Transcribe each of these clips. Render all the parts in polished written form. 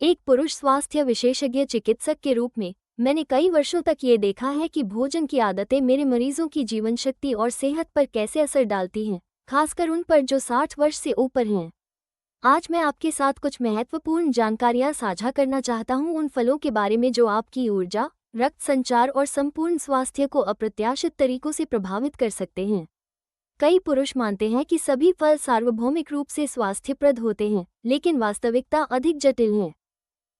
एक पुरुष स्वास्थ्य विशेषज्ञ चिकित्सक के रूप में मैंने कई वर्षों तक ये देखा है कि भोजन की आदतें मेरे मरीजों की जीवन शक्ति और सेहत पर कैसे असर डालती हैं, खासकर उन पर जो 60 वर्ष से ऊपर हैं। आज मैं आपके साथ कुछ महत्वपूर्ण जानकारियां साझा करना चाहता हूं उन फलों के बारे में जो आपकी ऊर्जा, रक्त संचार और संपूर्ण स्वास्थ्य को अप्रत्याशित तरीकों से प्रभावित कर सकते हैं। कई पुरुष मानते हैं कि सभी फल सार्वभौमिक रूप से स्वास्थ्यप्रद होते हैं, लेकिन वास्तविकता अधिक जटिल है।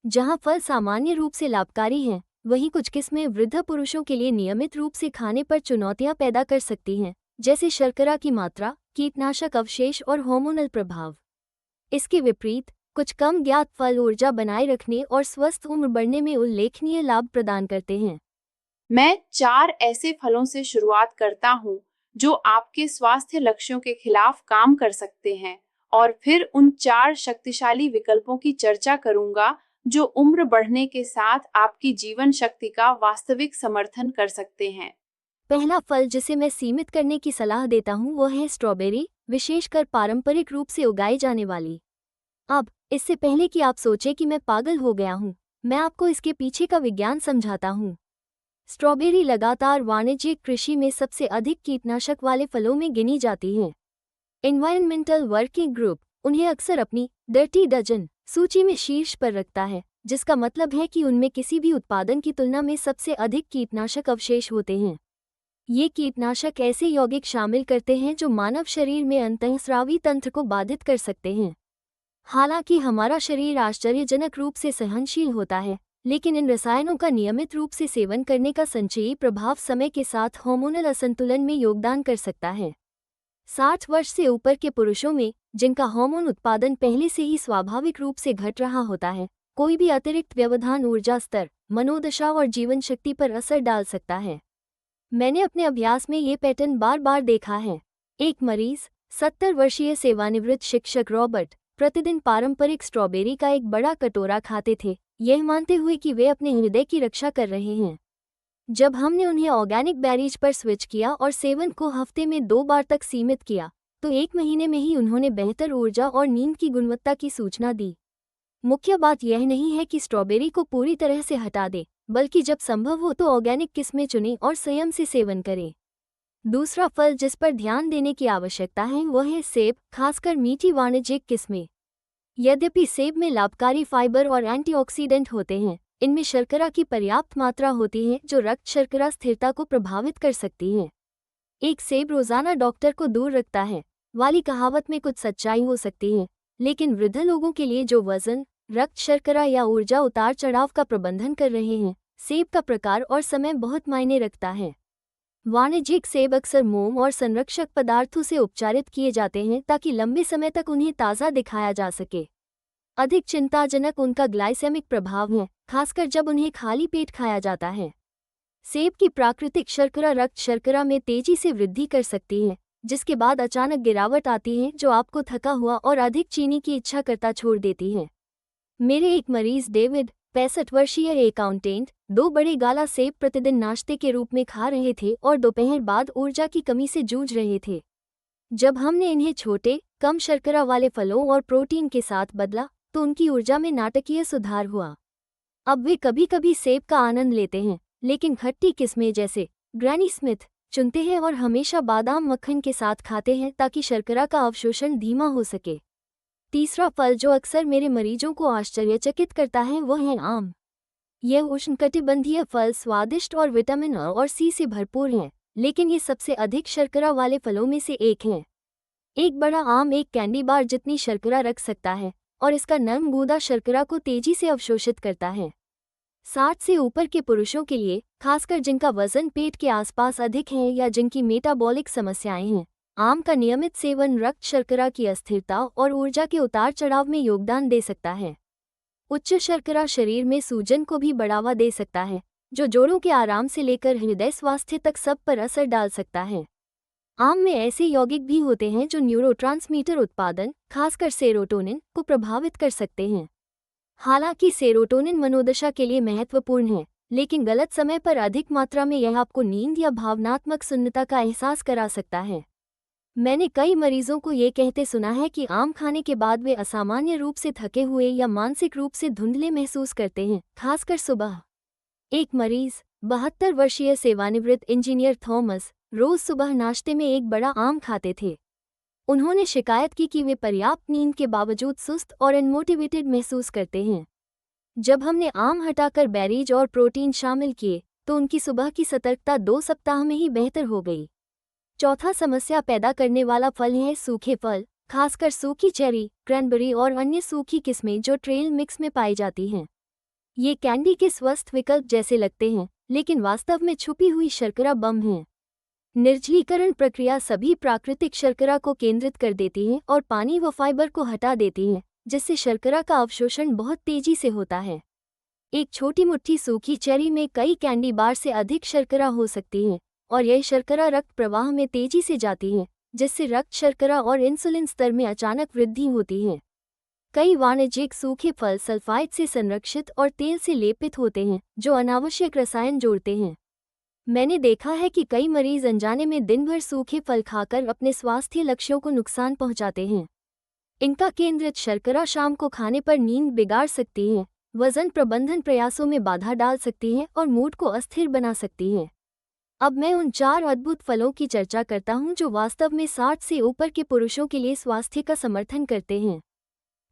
जहां फल सामान्य रूप से लाभकारी हैं, वहीं कुछ किस्में वृद्ध पुरुषों के लिए नियमित रूप से खाने पर चुनौतियां पैदा कर सकती हैं, जैसे शर्करा की मात्रा, कीटनाशक अवशेष और हार्मोनल प्रभाव। इसके विपरीत, कुछ कम ज्ञात फल ऊर्जा बनाए रखने और स्वस्थ उम्र बढ़ने में उल्लेखनीय लाभ प्रदान करते हैं। मैं 4 ऐसे फलों से शुरुआत करता हूँ जो आपके स्वास्थ्य लक्ष्यों के खिलाफ काम कर सकते हैं, और फिर उन 4 शक्तिशाली विकल्पों की चर्चा करूंगा जो उम्र बढ़ने के साथ आपकी जीवन शक्ति का वास्तविक समर्थन कर सकते हैं। पहला फल जिसे मैं सीमित करने की सलाह देता हूँ वह है स्ट्रॉबेरी, विशेषकर पारंपरिक रूप से उगाई जाने वाली। अब, इससे पहले कि आप सोचें कि मैं पागल हो गया हूँ, मैं आपको इसके पीछे का विज्ञान समझाता हूँ। स्ट्रॉबेरी लगातार वाणिज्यिक कृषि में सबसे अधिक कीटनाशक वाले फलों में गिनी जाती है। एनवायरमेंटल वर्किंग ग्रुप उन्हें अक्सर अपनी डर्टी डजन सूची में शीर्ष पर रखता है, जिसका मतलब है कि उनमें किसी भी उत्पादन की तुलना में सबसे अधिक कीटनाशक अवशेष होते हैं। ये कीटनाशक ऐसे यौगिक शामिल करते हैं जो मानव शरीर में अंतःस्रावी तंत्र को बाधित कर सकते हैं। हालांकि हमारा शरीर आश्चर्यजनक रूप से सहनशील होता है, लेकिन इन रसायनों का नियमित रूप से सेवन करने का संचयी प्रभाव समय के साथ हार्मोनल असंतुलन में योगदान कर सकता है। 60 वर्ष से ऊपर के पुरुषों में, जिनका हार्मोन उत्पादन पहले से ही स्वाभाविक रूप से घट रहा होता है, कोई भी अतिरिक्त व्यवधान ऊर्जा स्तर, मनोदशा और जीवन शक्ति पर असर डाल सकता है। मैंने अपने अभ्यास में ये पैटर्न बार बार देखा है। एक मरीज, 70 वर्षीय सेवानिवृत्त शिक्षक रॉबर्ट, प्रतिदिन पारंपरिक स्ट्रॉबेरी का एक बड़ा कटोरा खाते थे, यह मानते हुए कि वे अपने हृदय की रक्षा कर रहे हैं। जब हमने उन्हें ऑर्गेनिक बेरीज पर स्विच किया और सेवन को हफ्ते में 2 बार तक सीमित किया, तो 1 महीने में ही उन्होंने बेहतर ऊर्जा और नींद की गुणवत्ता की सूचना दी। मुख्य बात यह नहीं है कि स्ट्रॉबेरी को पूरी तरह से हटा दें, बल्कि जब संभव हो तो ऑर्गेनिक किस्में चुनें और संयम से सेवन करें। दूसरा फल जिस पर ध्यान देने की आवश्यकता है वह है सेब, खासकर मीठी वाणिज्यिक किस्में। यद्यपि सेब में लाभकारी फाइबर और एंटीऑक्सीडेंट होते हैं, इनमें शर्करा की पर्याप्त मात्रा होती है जो रक्त शर्करा स्थिरता को प्रभावित कर सकती है। एक सेब रोजाना डॉक्टर को दूर रखता है वाली कहावत में कुछ सच्चाई हो सकती है, लेकिन वृद्ध लोगों के लिए जो वजन, रक्त शर्करा या ऊर्जा उतार चढ़ाव का प्रबंधन कर रहे हैं, सेब का प्रकार और समय बहुत मायने रखता है। वाणिज्यिक सेब अक्सर मोम और संरक्षक पदार्थों से उपचारित किए जाते हैं ताकि लंबे समय तक उन्हें ताज़ा दिखाया जा सके। अधिक चिंताजनक उनका ग्लाइसेमिक प्रभाव है, खासकर जब उन्हें खाली पेट खाया जाता है। सेब की प्राकृतिक शर्करा रक्त शर्करा में तेजी से वृद्धि कर सकती है, जिसके बाद अचानक गिरावट आती है जो आपको थका हुआ और अधिक चीनी की इच्छा करता छोड़ देती है। मेरे एक मरीज डेविड, 65 वर्षीय अकाउंटेंट, 2 बड़े गाला सेब प्रतिदिन नाश्ते के रूप में खा रहे थे और दोपहर बाद ऊर्जा की कमी से जूझ रहे थे। जब हमने इन्हें छोटे, कम शर्करा वाले फलों और प्रोटीन के साथ बदला, तो उनकी ऊर्जा में नाटकीय सुधार हुआ। अब वे कभी कभी सेब का आनंद लेते हैं, लेकिन खट्टी किस्में जैसे ग्रैनी स्मिथ चुनते हैं और हमेशा बादाम मक्खन के साथ खाते हैं ताकि शर्करा का अवशोषण धीमा हो सके। तीसरा फल जो अक्सर मेरे मरीजों को आश्चर्यचकित करता है वह है आम। यह उष्णकटिबंधीय फल स्वादिष्ट और विटामिन अ और सी से भरपूर है, लेकिन ये सबसे अधिक शर्करा वाले फलों में से एक है। एक बड़ा आम एक कैंडी बार जितनी शर्करा रख सकता है, और इसका नरम गूदा शर्करा को तेजी से अवशोषित करता है। 60 से ऊपर के पुरुषों के लिए, खासकर जिनका वजन पेट के आसपास अधिक है या जिनकी मेटाबॉलिक समस्याएं हैं, आम का नियमित सेवन रक्त शर्करा की अस्थिरता और ऊर्जा के उतार चढ़ाव में योगदान दे सकता है। उच्च शर्करा शरीर में सूजन को भी बढ़ावा दे सकता है, जो जोड़ों के आराम से लेकर हृदय स्वास्थ्य तक सब पर असर डाल सकता है। आम में ऐसे यौगिक भी होते हैं जो न्यूरोट्रांसमीटर उत्पादन, खासकर सेरोटोनिन, को प्रभावित कर सकते हैं। हालांकि सेरोटोनिन मनोदशा के लिए महत्वपूर्ण है, लेकिन गलत समय पर अधिक मात्रा में यह आपको नींद या भावनात्मक सुन्नता का एहसास करा सकता है। मैंने कई मरीजों को ये कहते सुना है कि आम खाने के बाद वे असामान्य रूप से थके हुए या मानसिक रूप से धुंधले महसूस करते हैं, खासकर सुबह। एक मरीज, 72 वर्षीय सेवानिवृत्त इंजीनियर थॉमस, रोज सुबह नाश्ते में एक बड़ा आम खाते थे। उन्होंने शिकायत की कि वे पर्याप्त नींद के बावजूद सुस्त और अनमोटिवेटेड महसूस करते हैं। जब हमने आम हटाकर बेरीज और प्रोटीन शामिल किए, तो उनकी सुबह की सतर्कता 2 सप्ताह में ही बेहतर हो गई। चौथा समस्या पैदा करने वाला फल है सूखे फल, खासकर सूखी चेरी, क्रैनबेरी और अन्य सूखी किस्में जो ट्रेल मिक्स में पाई जाती हैं। ये कैंडी के स्वस्थ विकल्प जैसे लगते हैं, लेकिन वास्तव में छुपी हुई शर्करा बम हैं। निर्जलीकरण प्रक्रिया सभी प्राकृतिक शर्करा को केंद्रित कर देती है और पानी व फाइबर को हटा देती है, जिससे शर्करा का अवशोषण बहुत तेजी से होता है। एक छोटी मुट्ठी सूखी चेरी में कई कैंडी बार से अधिक शर्करा हो सकती है, और यह शर्करा रक्त प्रवाह में तेजी से जाती है, जिससे रक्त शर्करा और इंसुलिन स्तर में अचानक वृद्धि होती है। कई वाणिज्यिक सूखे फल सल्फाइड से संरक्षित और तेल से लेपित होते हैं, जो अनावश्यक रसायन जोड़ते हैं। मैंने देखा है कि कई मरीज अनजाने में दिन भर सूखे फल खाकर अपने स्वास्थ्य लक्ष्यों को नुकसान पहुंचाते हैं। इनका केंद्रित शर्करा शाम को खाने पर नींद बिगाड़ सकती है, वजन प्रबंधन प्रयासों में बाधा डाल सकती है और मूड को अस्थिर बना सकती है। अब मैं उन 4 अद्भुत फलों की चर्चा करता हूं जो वास्तव में 60 से ऊपर के पुरुषों के लिए स्वास्थ्य का समर्थन करते हैं।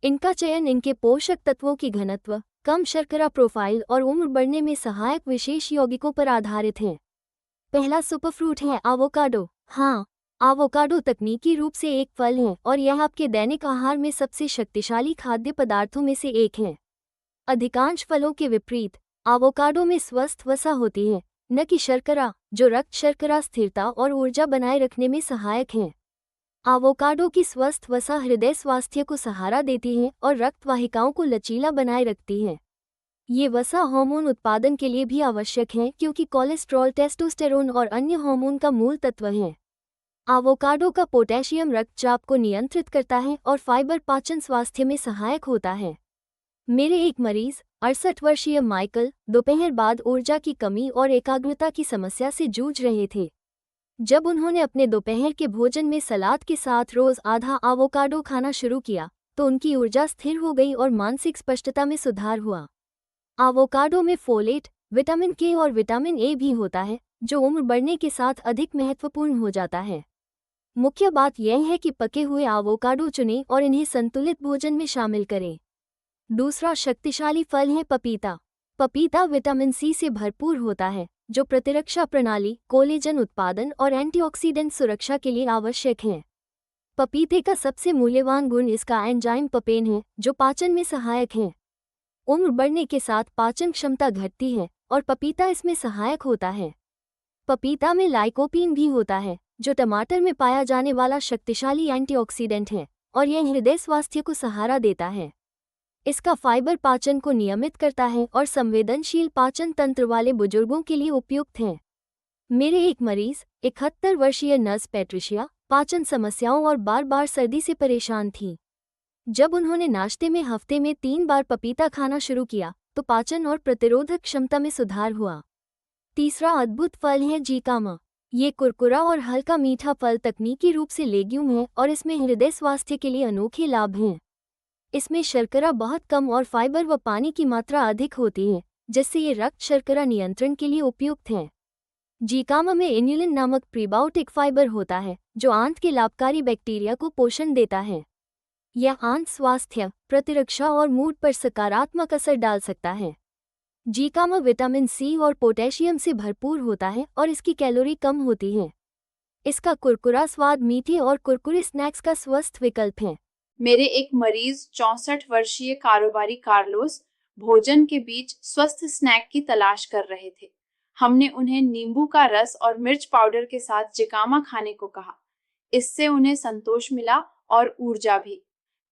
इनका चयन इनके पोषक तत्वों की घनत्व, कम शर्करा प्रोफाइल और उम्र बढ़ने में सहायक विशेष यौगिकों पर आधारित है। पहला सुपरफ्रूट है एवोकाडो। हाँ, एवोकाडो तकनीकी रूप से एक फल है और यह आपके दैनिक आहार में सबसे शक्तिशाली खाद्य पदार्थों में से एक है। अधिकांश फलों के विपरीत, एवोकाडो में स्वस्थ वसा होती है, न कि शर्करा, जो रक्त शर्करा स्थिरता और ऊर्जा बनाए रखने में सहायक है। एवोकाडो की स्वस्थ वसा हृदय स्वास्थ्य को सहारा देती है और रक्त वाहिकाओं को लचीला बनाए रखती है। ये वसा हार्मोन उत्पादन के लिए भी आवश्यक है क्योंकि कोलेस्ट्रॉल, टेस्टोस्टेरोन और अन्य हार्मोन का मूल तत्व है। एवोकाडो का पोटेशियम रक्तचाप को नियंत्रित करता है और फाइबर पाचन स्वास्थ्य में सहायक होता है। मेरे एक मरीज, 68 वर्षीय माइकल, दोपहर बाद ऊर्जा की कमी और एकाग्रता की समस्या से जूझ रहे थे। जब उन्होंने अपने दोपहर के भोजन में सलाद के साथ रोज आधा एवोकाडो खाना शुरू किया, तो उनकी ऊर्जा स्थिर हो गई और मानसिक स्पष्टता में सुधार हुआ। एवोकाडो में फोलेट, विटामिन के और विटामिन ए भी होता है, जो उम्र बढ़ने के साथ अधिक महत्वपूर्ण हो जाता है। मुख्य बात यह है कि पके हुए एवोकाडो चुनें और इन्हें संतुलित भोजन में शामिल करें। दूसरा शक्तिशाली फल है पपीता। पपीता विटामिन सी से भरपूर होता है, जो प्रतिरक्षा प्रणाली, कोलेजन उत्पादन और एंटीऑक्सीडेंट सुरक्षा के लिए आवश्यक है। पपीते का सबसे मूल्यवान गुण इसका एंजाइम पपेन है, जो पाचन में सहायक है। उम्र बढ़ने के साथ पाचन क्षमता घटती है और पपीता इसमें सहायक होता है। पपीता में लाइकोपीन भी होता है, जो टमाटर में पाया जाने वाला शक्तिशाली एंटीऑक्सीडेंट है, और यह हृदय स्वास्थ्य को सहारा देता है। इसका फाइबर पाचन को नियमित करता है और संवेदनशील पाचन तंत्र वाले बुजुर्गों के लिए उपयुक्त है। मेरे एक मरीज, 71 वर्षीय नर्स पैट्रिशिया, पाचन समस्याओं और बार बार सर्दी से परेशान थी। जब उन्होंने नाश्ते में हफ्ते में 3 बार पपीता खाना शुरू किया, तो पाचन और प्रतिरोधक क्षमता में सुधार हुआ। तीसरा अद्भुत फल है जिकामा। ये कुरकुरा और हल्का मीठा फल तकनीकी रूप से लेग्यूम है और इसमें हृदय स्वास्थ्य के लिए अनोखे लाभ हैं। इसमें शर्करा बहुत कम और फाइबर व पानी की मात्रा अधिक होती है, जिससे ये रक्त शर्करा नियंत्रण के लिए उपयुक्त है। जिकामा में इन्युलिन नामक प्रीबायोटिक फाइबर होता है, जो आंत के लाभकारी बैक्टीरिया को पोषण देता है। यह आंत स्वास्थ्य, प्रतिरक्षा और मूड पर सकारात्मक असर डाल सकता है। जिकामा विटामिन सी और पोटेशियम से भरपूर होता है और इसकी कैलोरी कम होती है। इसका कुरकुरा स्वाद मीठे और कुरकुरे स्नैक्स का स्वस्थ विकल्प है। मेरे एक मरीज, 64 वर्षीय कारोबारी कार्लोस, भोजन के बीच स्वस्थ स्नैक की तलाश कर रहे थे। हमने उन्हें नींबू का रस और मिर्च पाउडर के साथ जिकामा खाने को कहा। इससे उन्हें संतोष मिला और ऊर्जा भी।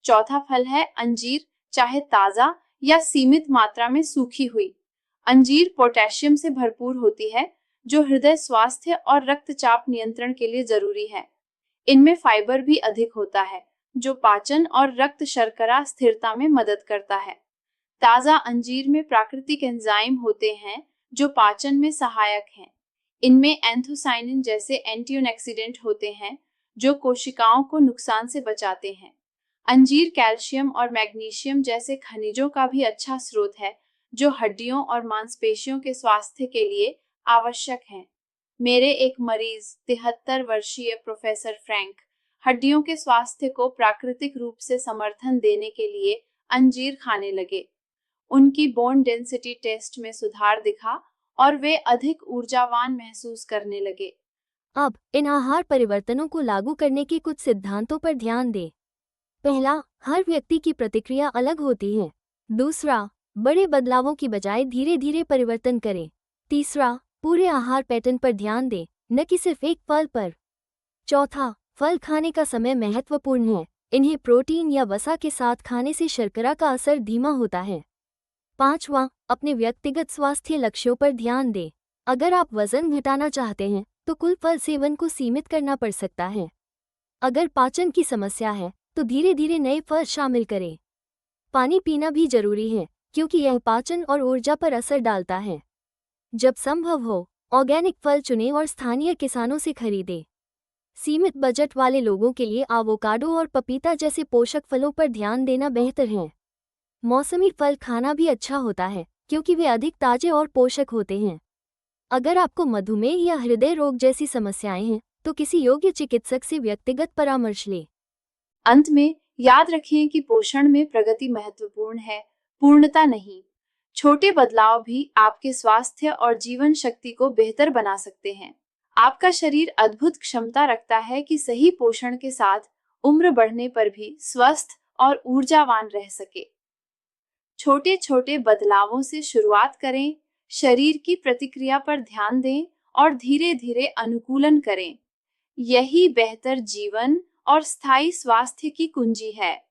चौथा फल है अंजीर, चाहे ताजा या सीमित मात्रा में सूखी हुई। अंजीर पोटेशियम से भरपूर होती है, जो हृदय स्वास्थ्य और रक्तचाप नियंत्रण के लिए जरूरी है। इनमें फाइबर भी अधिक होता है, जो पाचन और रक्त शर्करा स्थिरता में मदद करता है। ताजा अंजीर में प्राकृतिक एंजाइम होते हैं, जो पाचन में सहायक हैं। इनमें एंथोसाइनिन जैसे एंटीऑक्सीडेंट होते हैं, जो कोशिकाओं को नुकसान से बचाते हैं। अंजीर कैल्शियम और मैग्नीशियम जैसे खनिजों का भी अच्छा स्रोत है, जो हड्डियों और मांसपेशियों के स्वास्थ्य के लिए आवश्यक हैं। मेरे एक मरीज 73 वर्षीय प्रोफेसर फ्रैंक हड्डियों के स्वास्थ्य को प्राकृतिक रूप से समर्थन देने के लिए अंजीर खाने लगे। उनकी बोन डेंसिटी टेस्ट में सुधार दिखा और वे अधिक ऊर्जावान महसूस करने लगे। अब इन आहार परिवर्तनों को लागू करने के कुछ सिद्धांतों पर ध्यान दें। पहला, हर व्यक्ति की प्रतिक्रिया अलग होती है। दूसरा, बड़े बदलावों की बजाय धीरे धीरे परिवर्तन करें। तीसरा, पूरे आहार पैटर्न पर ध्यान दें, न कि सिर्फ एक फल पर। चौथा, फल खाने का समय महत्वपूर्ण है। इन्हें प्रोटीन या वसा के साथ खाने से शर्करा का असर धीमा होता है। पांचवा, अपने व्यक्तिगत स्वास्थ्य लक्ष्यों पर ध्यान दें। अगर आप वजन घटाना चाहते हैं तो कुल फल सेवन को सीमित करना पड़ सकता है। अगर पाचन की समस्या है तो धीरे धीरे नए फल शामिल करें। पानी पीना भी जरूरी है, क्योंकि यह पाचन और ऊर्जा पर असर डालता है। जब संभव हो, ऑर्गेनिक फल चुनें और स्थानीय किसानों से खरीदें। सीमित बजट वाले लोगों के लिए एवोकाडो और पपीता जैसे पोषक फलों पर ध्यान देना बेहतर है। मौसमी फल खाना भी अच्छा होता है, क्योंकि वे अधिक ताजे और पोषक होते हैं। अगर आपको मधुमेह या हृदय रोग जैसी समस्याएं हैं तो किसी योग्य चिकित्सक से व्यक्तिगत परामर्श लें। अंत में याद रखें कि पोषण में प्रगति महत्वपूर्ण है, पूर्णता नहीं। छोटे बदलाव भी आपके स्वास्थ्य और जीवन शक्ति को बेहतर बना सकते हैं। आपका शरीर अद्भुत क्षमता रखता है कि सही पोषण के साथ उम्र बढ़ने पर भी स्वस्थ और ऊर्जावान रह सके। छोटे छोटे बदलावों से शुरुआत करें, शरीर की प्रतिक्रिया पर ध्यान दें और धीरे धीरे अनुकूलन करें। यही बेहतर जीवन और स्थायी स्वास्थ्य की कुंजी है।